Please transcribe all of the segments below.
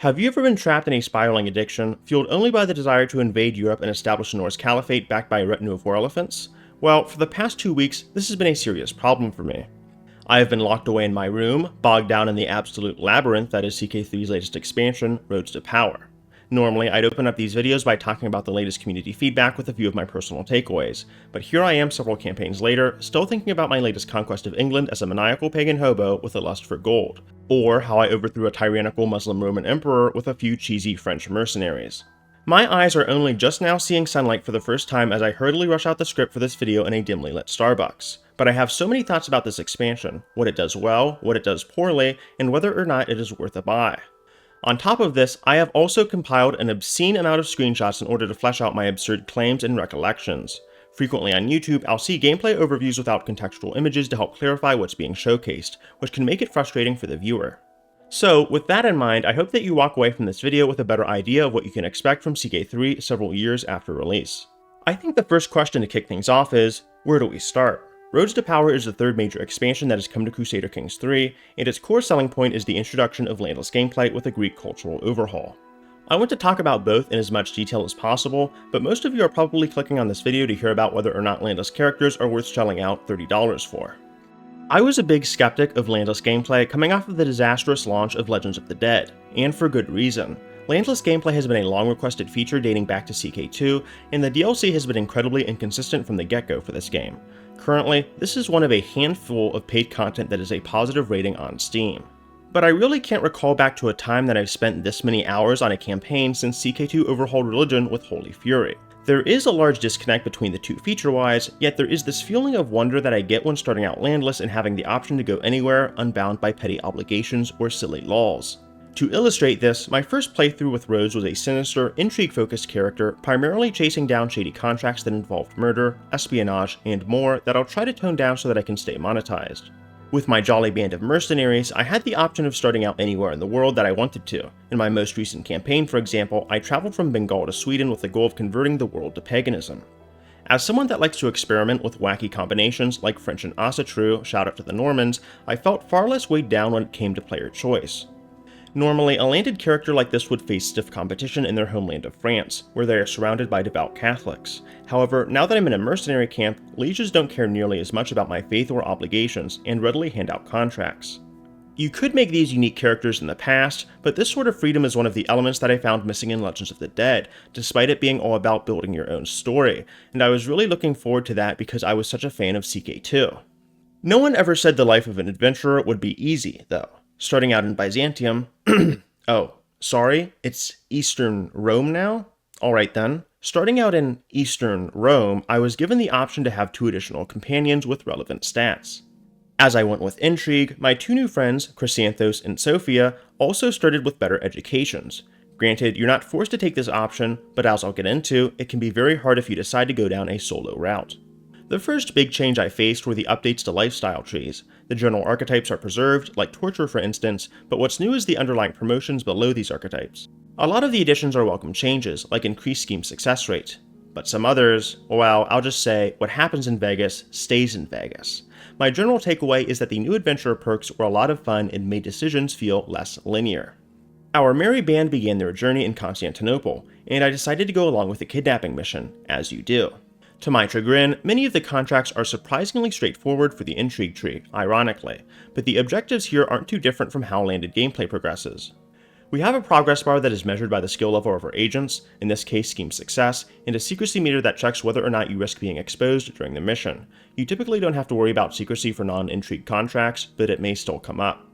Have you ever been trapped in a spiraling addiction, fueled only by the desire to invade Europe and establish a Norse caliphate backed by a retinue of war elephants? Well, for the past 2 weeks, this has been a serious problem for me. I have been locked away in my room, bogged down in the absolute labyrinth that is CK3's latest expansion, Roads to Power. Normally, I'd open up these videos by talking about the latest community feedback with a few of my personal takeaways, but here I am several campaigns later, still thinking about my latest conquest of England as a maniacal pagan hobo with a lust for gold, or how I overthrew a tyrannical Muslim Roman emperor with a few cheesy French mercenaries. My eyes are only just now seeing sunlight for the first time as I hurriedly rush out the script for this video in a dimly lit Starbucks. But I have so many thoughts about this expansion, what it does well, what it does poorly, and whether or not it is worth a buy. On top of this, I have also compiled an obscene amount of screenshots in order to flesh out my absurd claims and recollections. Frequently on YouTube, I'll see gameplay overviews without contextual images to help clarify what's being showcased, which can make it frustrating for the viewer. So, with that in mind, I hope that you walk away from this video with a better idea of what you can expect from CK3 several years after release. I think the first question to kick things off is, where do we start? Roads to Power is the third major expansion that has come to Crusader Kings 3, and its core selling point is the introduction of Landless gameplay with a Greek cultural overhaul. I want to talk about both in as much detail as possible, but most of you are probably clicking on this video to hear about whether or not Landless characters are worth shelling out $30 for. I was a big skeptic of Landless gameplay coming off of the disastrous launch of Legends of the Dead, and for good reason. Landless gameplay has been a long requested feature dating back to CK2, and the DLC has been incredibly inconsistent from the get-go for this game. Currently, this is one of a handful of paid content that is a positive rating on Steam. But I really can't recall back to a time that I've spent this many hours on a campaign since CK2 overhauled Religion with Holy Fury. There is a large disconnect between the two feature-wise, yet there is this feeling of wonder that I get when starting out Landless and having the option to go anywhere unbound by petty obligations or silly laws. To illustrate this, my first playthrough with Rhodes was a sinister, intrigue-focused character, primarily chasing down shady contracts that involved murder, espionage, and more that I'll try to tone down so that I can stay monetized. With my jolly band of mercenaries, I had the option of starting out anywhere in the world that I wanted to. In my most recent campaign, for example, I traveled from Bengal to Sweden with the goal of converting the world to paganism. As someone that likes to experiment with wacky combinations like French and Asatru, shout out to the Normans, I felt far less weighed down when it came to player choice. Normally, a landed character like this would face stiff competition in their homeland of France, where they are surrounded by devout Catholics. However, now that I'm in a mercenary camp, lieges don't care nearly as much about my faith or obligations, and readily hand out contracts. You could make these unique characters in the past, but this sort of freedom is one of the elements that I found missing in Legends of the Dead, despite it being all about building your own story, and I was really looking forward to that because I was such a fan of CK2. No one ever said the life of an adventurer would be easy, though. Starting out in Byzantium, oh, sorry, it's Eastern Rome now? Alright then. Starting out in Eastern Rome, I was given the option to have 2 additional companions with relevant stats. As I went with intrigue, my 2 new friends, Chrysanthos and Sophia, also started with better educations. Granted, you're not forced to take this option, but as I'll get into, it can be very hard if you decide to go down a solo route. The first big change I faced were the updates to lifestyle trees. The general archetypes are preserved, like torture for instance, but what's new is the underlying promotions below these archetypes. A lot of the additions are welcome changes, like increased scheme success rate. But some others, well, I'll just say, what happens in Vegas stays in Vegas. My general takeaway is that the new adventurer perks were a lot of fun and made decisions feel less linear. Our merry band began their journey in Constantinople, and I decided to go along with the kidnapping mission, as you do. To my chagrin, many of the contracts are surprisingly straightforward for the intrigue tree, ironically, but the objectives here aren't too different from how landed gameplay progresses. We have a progress bar that is measured by the skill level of our agents, in this case scheme success, and a secrecy meter that checks whether or not you risk being exposed during the mission. You typically don't have to worry about secrecy for non-intrigue contracts, but it may still come up.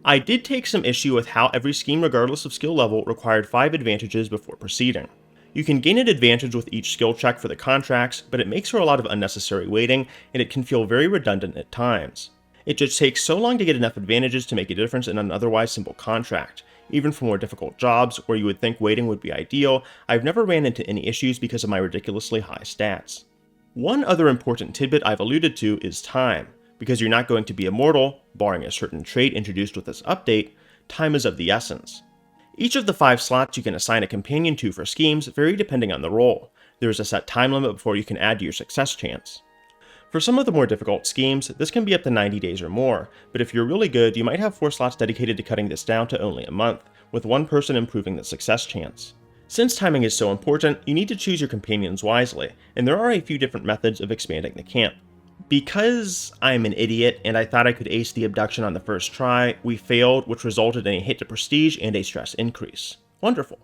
I did take some issue with how every scheme regardless of skill level required 5 advantages before proceeding. You can gain an advantage with each skill check for the contracts, but it makes for a lot of unnecessary waiting, and it can feel very redundant at times. It just takes so long to get enough advantages to make a difference in an otherwise simple contract. Even for more difficult jobs, where you would think waiting would be ideal, I've never ran into any issues because of my ridiculously high stats. One other important tidbit I've alluded to is time. Because you're not going to be immortal, barring a certain trait introduced with this update, time is of the essence. Each of the 5 slots you can assign a companion to for schemes vary depending on the role. There is a set time limit before you can add to your success chance. For some of the more difficult schemes, this can be up to 90 days or more, but if you're really good, you might have 4 slots dedicated to cutting this down to only a month, with one person improving the success chance. Since timing is so important, you need to choose your companions wisely, and there are a few different methods of expanding the camp. Because I'm an idiot and I thought I could ace the abduction on the first try, we failed, which resulted in a hit to prestige and a stress increase. Wonderful.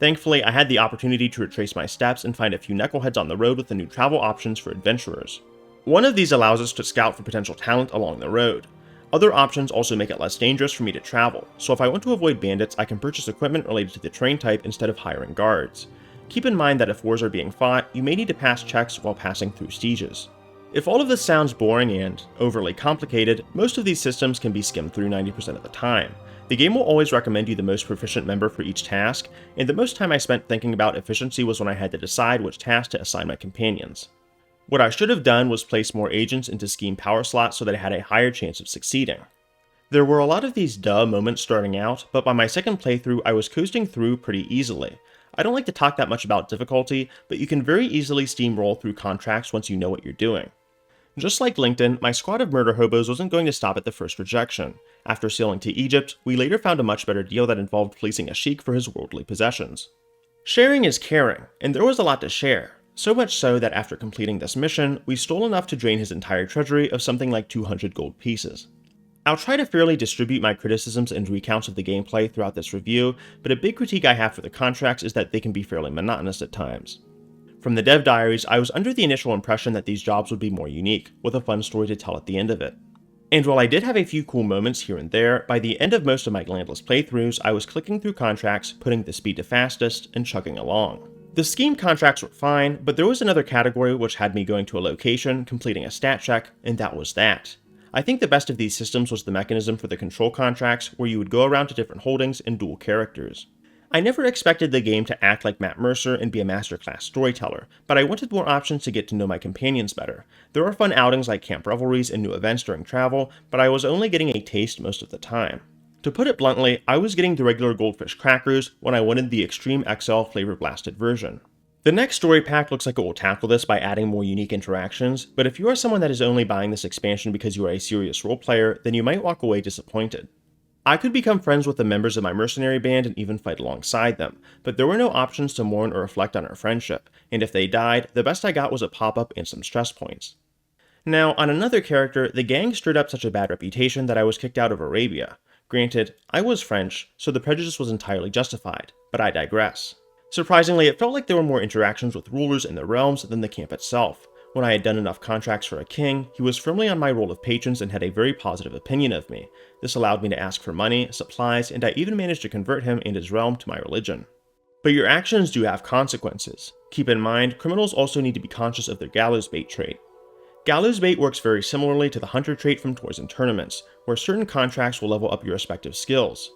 Thankfully, I had the opportunity to retrace my steps and find a few knuckleheads on the road with the new travel options for adventurers. One of these allows us to scout for potential talent along the road. Other options also make it less dangerous for me to travel, so if I want to avoid bandits, I can purchase equipment related to the train type instead of hiring guards. Keep in mind that if wars are being fought, you may need to pass checks while passing through sieges. If all of this sounds boring and overly complicated, most of these systems can be skimmed through 90% of the time. The game will always recommend you the most proficient member for each task, and the most time I spent thinking about efficiency was when I had to decide which task to assign my companions. What I should have done was place more agents into scheme power slots so that I had a higher chance of succeeding. There were a lot of these duh moments starting out, but by my second playthrough I was coasting through pretty easily. I don't like to talk that much about difficulty, but you can very easily steamroll through contracts once you know what you're doing. Just like LinkedIn, my squad of murder hobos wasn't going to stop at the first rejection. After sailing to Egypt, we later found a much better deal that involved fleecing a sheik for his worldly possessions. Sharing is caring, and there was a lot to share. So much so that after completing this mission, we stole enough to drain his entire treasury of something like 200 gold pieces. I'll try to fairly distribute my criticisms and recounts of the gameplay throughout this review, but a big critique I have for the contracts is that they can be fairly monotonous at times. From the dev diaries, I was under the initial impression that these jobs would be more unique, with a fun story to tell at the end of it. And while I did have a few cool moments here and there, by the end of most of my Landless playthroughs, I was clicking through contracts, putting the speed to fastest, and chugging along. The scheme contracts were fine, but there was another category which had me going to a location, completing a stat check, and that was that. I think the best of these systems was the mechanism for the control contracts, where you would go around to different holdings and duel characters. I never expected the game to act like Matt Mercer and be a masterclass storyteller, but I wanted more options to get to know my companions better. There are fun outings like camp revelries and new events during travel, but I was only getting a taste most of the time. To put it bluntly, I was getting the regular goldfish crackers when I wanted the Extreme XL flavor blasted version. The next story pack looks like it will tackle this by adding more unique interactions, but if you are someone that is only buying this expansion because you are a serious role player, then you might walk away disappointed. I could become friends with the members of my mercenary band and even fight alongside them, but there were no options to mourn or reflect on our friendship, and if they died, the best I got was a pop-up and some stress points. Now, on another character, the gang stirred up such a bad reputation that I was kicked out of Arabia. Granted, I was French, so the prejudice was entirely justified, but I digress. Surprisingly, it felt like there were more interactions with rulers in the realms than the camp itself. When I had done enough contracts for a king, he was firmly on my roll of patrons and had a very positive opinion of me. This allowed me to ask for money, supplies, and I even managed to convert him and his realm to my religion. But your actions do have consequences. Keep in mind, criminals also need to be conscious of their gallows bait trait. Gallows bait works very similarly to the hunter trait from Toys and Tournaments, where certain contracts will level up your respective skills.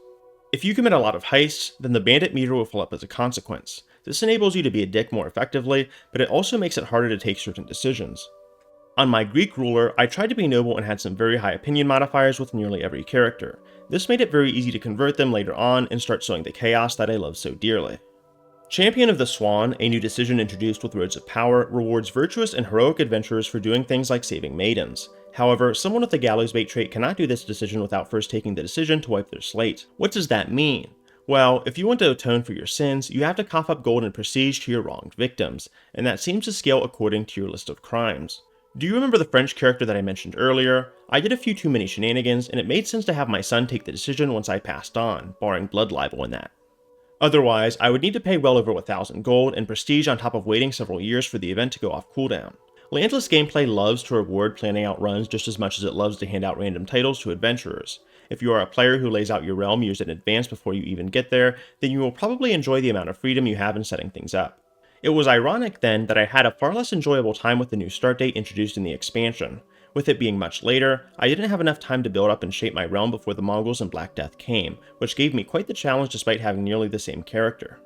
If you commit a lot of heists, then the bandit meter will fill up as a consequence. This enables you to be a dick more effectively, but it also makes it harder to take certain decisions. On my Greek ruler, I tried to be noble and had some very high opinion modifiers with nearly every character. This made it very easy to convert them later on and start sowing the chaos that I love so dearly. Champion of the Swan, a new decision introduced with Roads of Power, rewards virtuous and heroic adventurers for doing things like saving maidens. However, someone with the gallows bait trait cannot do this decision without first taking the decision to wipe their slate. What does that mean? Well, if you want to atone for your sins, you have to cough up gold and prestige to your wronged victims, and that seems to scale according to your list of crimes. Do you remember the French character that I mentioned earlier? I did a few too many shenanigans, and it made sense to have my son take the decision once I passed on, barring blood libel in that. Otherwise, I would need to pay well over 1,000 gold and prestige on top of waiting several years for the event to go off cooldown. Landless gameplay loves to reward planning out runs just as much as it loves to hand out random titles to adventurers. If you are a player who lays out your realm years in advance before you even get there, then you will probably enjoy the amount of freedom you have in setting things up. It was ironic then that I had a far less enjoyable time with the new start date introduced in the expansion. With it being much later, I didn't have enough time to build up and shape my realm before the Mongols and Black Death came, which gave me quite the challenge despite having nearly the same character.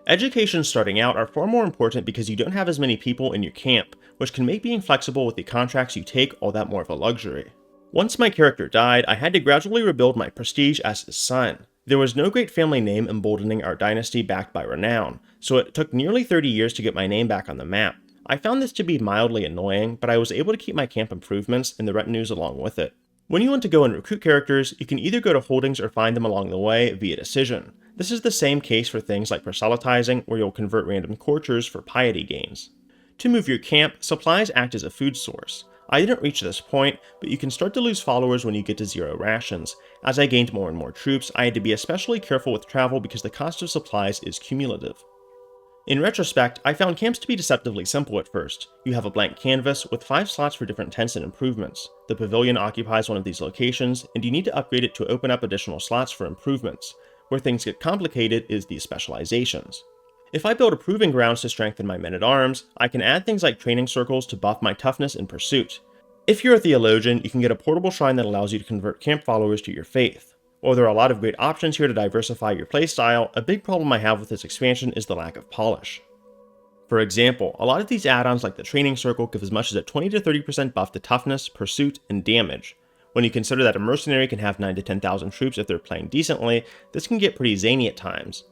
Educations starting out are far more important because you don't have as many people in your camp, which can make being flexible with the contracts you take all that more of a luxury. Once my character died, I had to gradually rebuild my prestige as his son. There was no great family name emboldening our dynasty backed by renown, so it took nearly 30 years to get my name back on the map. I found this to be mildly annoying, but I was able to keep my camp improvements and the retinues along with it. When you want to go and recruit characters, you can either go to holdings or find them along the way via decision. This is the same case for things like proselytizing, where you'll convert random courtiers for piety gains. To move your camp, supplies act as a food source. I didn't reach this point, but you can start to lose followers when you get to 0 rations. As I gained more and more troops, I had to be especially careful with travel because the cost of supplies is cumulative. In retrospect, I found camps to be deceptively simple at first. You have a blank canvas with 5 slots for different tents and improvements. The pavilion occupies one of these locations, and you need to upgrade it to open up additional slots for improvements. Where things get complicated is the specializations. If I build a proving grounds to strengthen my men-at-arms, I can add things like training circles to buff my toughness and pursuit. If you're a theologian, you can get a portable shrine that allows you to convert camp followers to your faith. While there are a lot of great options here to diversify your playstyle, a big problem I have with this expansion is the lack of polish. For example, a lot of these add-ons like the training circle give as much as a 20 to 30% buff to toughness, pursuit, and damage. When you consider that a mercenary can have 9 to 10,000 troops if they're playing decently, this can get pretty zany at times.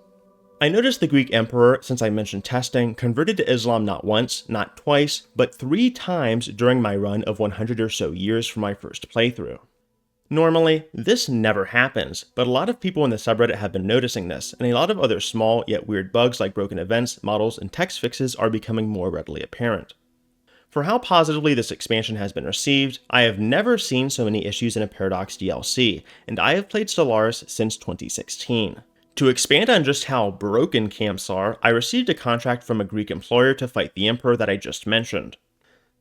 I noticed the Greek emperor, since I mentioned testing, converted to Islam not once, not twice, but 3 times during my run of 100 or so years for my first playthrough. Normally, this never happens, but a lot of people in the subreddit have been noticing this, and a lot of other small yet weird bugs like broken events, models, and text fixes are becoming more readily apparent. For how positively this expansion has been received, I have never seen so many issues in a Paradox DLC, and I have played Stellaris since 2016. To expand on just how broken camps are, I received a contract from a Greek employer to fight the Emperor that I just mentioned.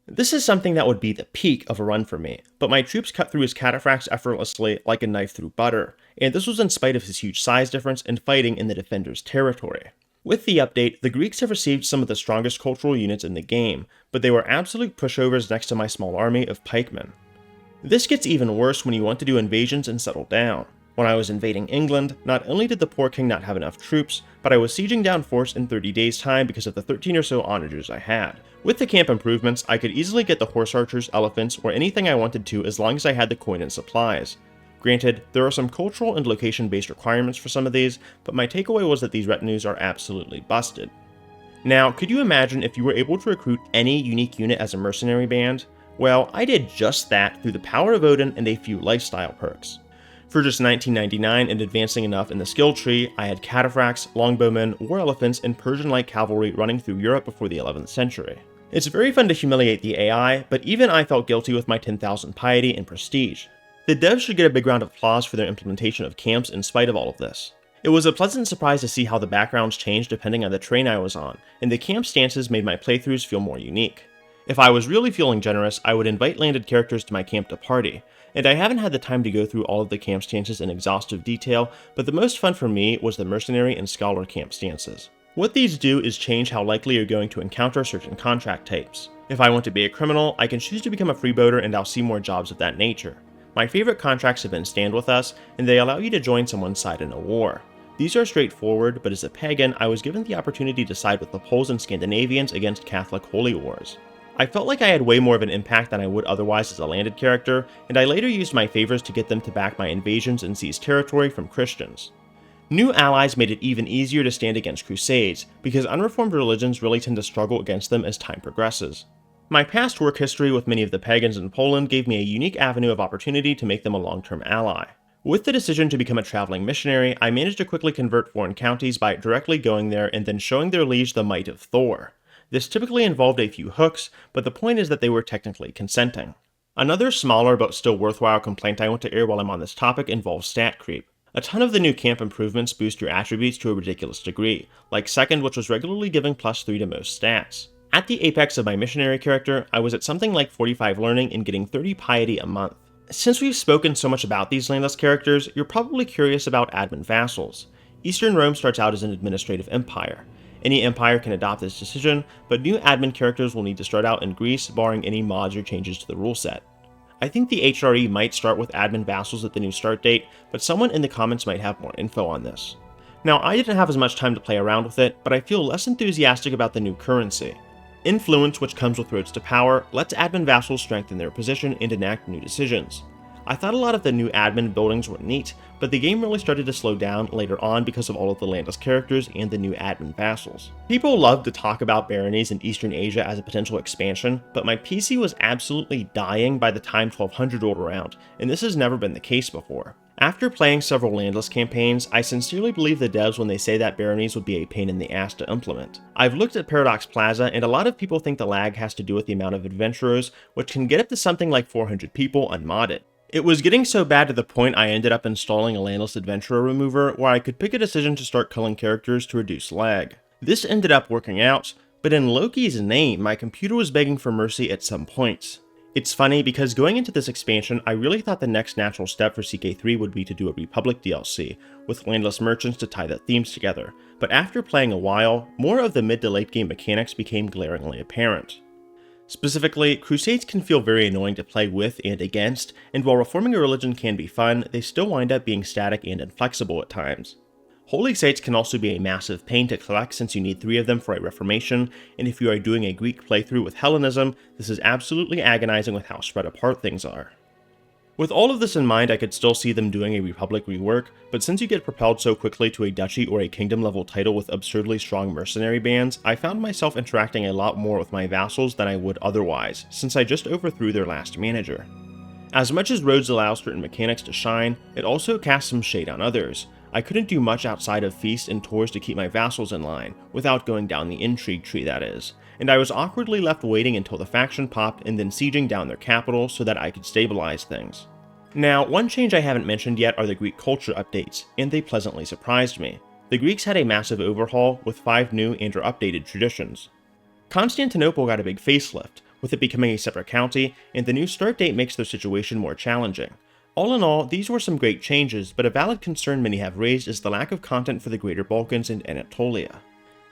This is something that would be the peak of a run for me, but my troops cut through his cataphracts effortlessly like a knife through butter, and this was in spite of his huge size difference and fighting in the defender's territory. With the update, the Greeks have received some of the strongest cultural units in the game, but they were absolute pushovers next to my small army of pikemen. This gets even worse when you want to do invasions and settle down. When I was invading England, not only did the poor king not have enough troops, but I was sieging down force in 30 days' time because of the 13 or so onagers I had. With the camp improvements, I could easily get the horse archers, elephants, or anything I wanted to as long as I had the coin and supplies. Granted, there are some cultural and location-based requirements for some of these, but my takeaway was that these retinues are absolutely busted. Now, could you imagine if you were able to recruit any unique unit as a mercenary band? Well, I did just that through the power of Odin and a few lifestyle perks. For just $19.99 and advancing enough in the skill tree, I had cataphracts, longbowmen, war elephants, and Persian light cavalry running through Europe before the 11th century. It's very fun to humiliate the AI, but even I felt guilty with my 10,000 piety and prestige. The devs should get a big round of applause for their implementation of camps in spite of all of this. It was a pleasant surprise to see how the backgrounds changed depending on the terrain I was on, and the camp stances made my playthroughs feel more unique. If I was really feeling generous, I would invite landed characters to my camp to party, and I haven't had the time to go through all of the camp stances in exhaustive detail, but the most fun for me was the mercenary and scholar camp stances. What these do is change how likely you're going to encounter certain contract types. If I want to be a criminal, I can choose to become a freebooter and I'll see more jobs of that nature. My favorite contracts have been Stand With Us, and they allow you to join someone's side in a war. These are straightforward, but as a pagan, I was given the opportunity to side with the Poles and Scandinavians against Catholic holy wars. I felt like I had way more of an impact than I would otherwise as a landed character, and I later used my favors to get them to back my invasions and seize territory from Christians. New allies made it even easier to stand against crusades, because unreformed religions really tend to struggle against them as time progresses. My past work history with many of the pagans in Poland gave me a unique avenue of opportunity to make them a long-term ally. With the decision to become a traveling missionary, I managed to quickly convert foreign counties by directly going there and then showing their liege the might of Thor. This typically involved a few hooks, but the point is that they were technically consenting. Another smaller but still worthwhile complaint I want to air while I'm on this topic involves stat creep. A ton of the new camp improvements boost your attributes to a ridiculous degree, like Second, which was regularly giving +3 to most stats. At the apex of my missionary character, I was at something like 45 learning and getting 30 piety a month. Since we've spoken so much about these landless characters, you're probably curious about admin vassals. Eastern Rome starts out as an administrative empire. Any empire can adopt this decision, but new admin characters will need to start out in Greece, barring any mods or changes to the rule set. I think the HRE might start with admin vassals at the new start date, but someone in the comments might have more info on this. Now, I didn't have as much time to play around with it, but I feel less enthusiastic about the new currency. Influence, which comes with roads to power, lets admin vassals strengthen their position and enact new decisions. I thought a lot of the new admin buildings were neat, but the game really started to slow down later on because of all of the Landless characters and the new admin vassals. People love to talk about baronies in Eastern Asia as a potential expansion, but my PC was absolutely dying by the time 1200 rolled around, and this has never been the case before. After playing several Landless campaigns, I sincerely believe the devs when they say that baronies would be a pain in the ass to implement. I've looked at Paradox Plaza, and a lot of people think the lag has to do with the amount of adventurers, which can get up to something like 400 people unmodded. It was getting so bad to the point I ended up installing a Landless Adventurer remover where I could pick a decision to start killing characters to reduce lag. This ended up working out, but in Loki's name, my computer was begging for mercy at some points. It's funny because going into this expansion, I really thought the next natural step for CK3 would be to do a Republic DLC, with Landless merchants to tie the themes together, but after playing a while, more of the mid to late game mechanics became glaringly apparent. Specifically, Crusades can feel very annoying to play with and against, and while reforming a religion can be fun, they still wind up being static and inflexible at times. Holy sites can also be a massive pain to collect since you need 3 of them for a reformation, and if you are doing a Greek playthrough with Hellenism, this is absolutely agonizing with how spread apart things are. With all of this in mind, I could still see them doing a Republic rework, but since you get propelled so quickly to a duchy or a kingdom level title with absurdly strong mercenary bands, I found myself interacting a lot more with my vassals than I would otherwise, since I just overthrew their last manager. As much as Rhodes allows certain mechanics to shine, it also casts some shade on others. I couldn't do much outside of feasts and tours to keep my vassals in line, without going down the intrigue tree that is, and I was awkwardly left waiting until the faction popped and then sieging down their capital so that I could stabilize things. Now, one change I haven't mentioned yet are the Greek culture updates, and they pleasantly surprised me. The Greeks had a massive overhaul with 5 new and or updated traditions. Constantinople got a big facelift, with it becoming a separate county, and the new start date makes their situation more challenging. All in all, these were some great changes, but a valid concern many have raised is the lack of content for the Greater Balkans and Anatolia.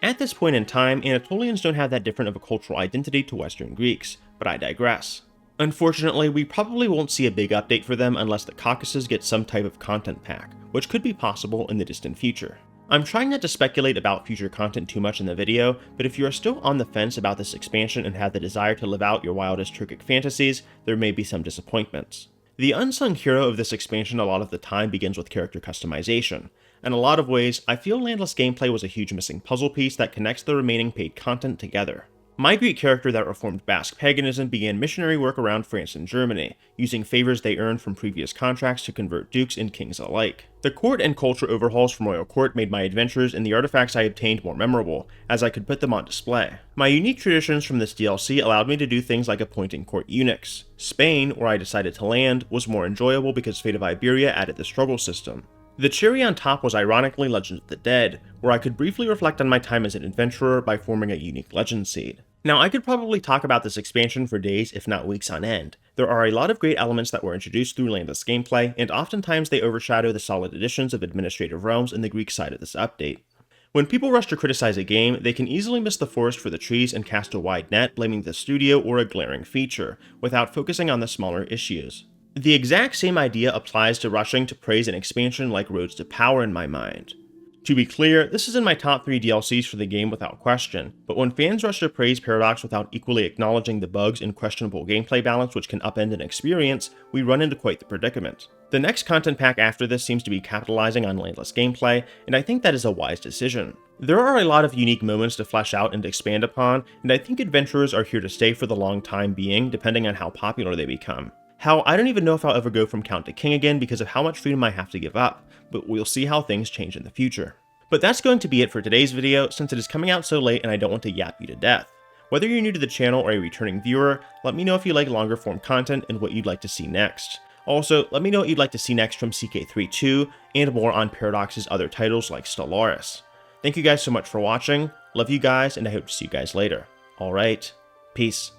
At this point in time, Anatolians don't have that different of a cultural identity to Western Greeks, but I digress. Unfortunately, we probably won't see a big update for them unless the Caucasus gets some type of content pack, which could be possible in the distant future. I'm trying not to speculate about future content too much in the video, but if you are still on the fence about this expansion and have the desire to live out your wildest Turkic fantasies, there may be some disappointments. The unsung hero of this expansion a lot of the time begins with character customization. In a lot of ways, I feel Landless gameplay was a huge missing puzzle piece that connects the remaining paid content together. My Greek character that reformed Basque paganism began missionary work around France and Germany, using favors they earned from previous contracts to convert dukes and kings alike. The court and culture overhauls from Royal Court made my adventures and the artifacts I obtained more memorable, as I could put them on display. My unique traditions from this DLC allowed me to do things like appointing court eunuchs. Spain, where I decided to land, was more enjoyable because Fate of Iberia added the struggle system. The cherry on top was ironically Legend of the Dead, where I could briefly reflect on my time as an adventurer by forming a unique legend seed. Now, I could probably talk about this expansion for days, if not weeks on end. There are a lot of great elements that were introduced through Landless gameplay, and oftentimes they overshadow the solid additions of administrative realms in the Greek side of this update. When people rush to criticize a game, they can easily miss the forest for the trees and cast a wide net blaming the studio or a glaring feature, without focusing on the smaller issues. The exact same idea applies to rushing to praise an expansion like Roads to Power in my mind. To be clear, this is in my top 3 DLCs for the game without question, but when fans rush to praise Paradox without equally acknowledging the bugs and questionable gameplay balance which can upend an experience, we run into quite the predicament. The next content pack after this seems to be capitalizing on Landless gameplay, and I think that is a wise decision. There are a lot of unique moments to flesh out and expand upon, and I think adventurers are here to stay for the long time being, depending on how popular they become. Hell, I don't even know if I'll ever go from Count to King again because of how much freedom I have to give up, but we'll see how things change in the future. But that's going to be it for today's video, since it is coming out so late and I don't want to yap you to death. Whether you're new to the channel or a returning viewer, let me know if you like longer form content and what you'd like to see next. Also, let me know what you'd like to see next from CK3 too, and more on Paradox's other titles like Stellaris. Thank you guys so much for watching, love you guys, and I hope to see you guys later. Alright, peace.